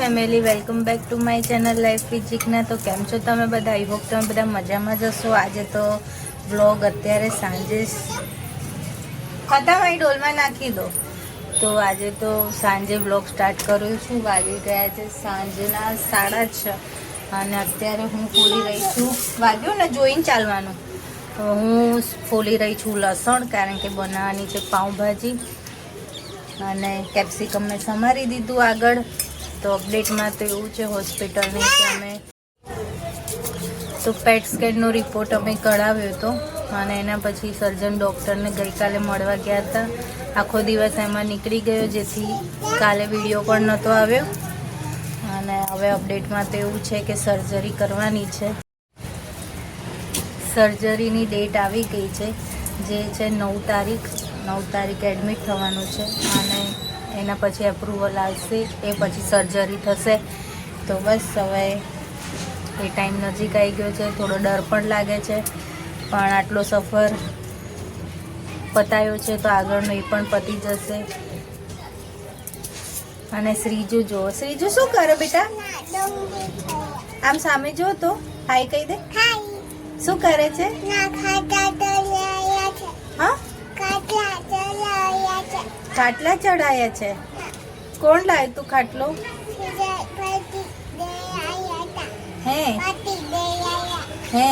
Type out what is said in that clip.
Family, welcome back to my channel life with Jigna. તો કેમ છો તમે બધા? આઈ હોપ તમે બધા મજામાં જ હશો। આજે તો વ્લોગ અત્યારે સાંજે ખતમ, અહીં ડોલમાં નાખી દો। તો આજે તો સાંજે વ્લોગ સ્ટાર્ટ કરું છું। વાગી ગયા છે સાંજના 6:30 અને અત્યારે હું ફોલી રહી છું। વાગ્યું ને જોઈને ચાલવાનું। તો હું ફોલી રહી છું લસણ, કારણ કે બનાવવાની છે પાઉંભાજી અને કેપ્સિકમ મેં સમારી દીધું આગળ। તો અપડેટમાં તો એવું છે હોસ્પિટલની કે અમે તો પેટ સ્કેનનો રિપોર્ટ અમે કઢાવ્યો હતો અને એના પછી સર્જન ડૉક્ટરને ગઈકાલે મળવા ગયા હતા। આખો દિવસ એમાં નીકળી ગયો, જેથી કાલે વિડીયો પણ નહોતો આવ્યો। અને હવે અપડેટમાં તો એવું છે કે સર્જરી કરવાની છે। સર્જરીની ડેટ આવી ગઈ છે, જે છે 9 તારીખ। 9 તારીખે એડમિટ થવાનું છે અને એના પછી એપ્રુવલ આવશે, એ પછી સર્જરી થશે। તો બસ હવે એ ટાઈમ નજીક આવી ગયો છે। થોડો ડર પણ લાગે છે, પણ આટલો સફર પતાયો છે તો આગળનો એ પણ પતી જશે। અને શ્રીજુ જુઓ, શ્રીજુ શું કરે બેટા? આમ સામે જો તો હાય કહી દે। શું કરે છે? હા, ખાટલા ચડાયા છે। કોણ લાવ્યું તું ખાટલો? હે હે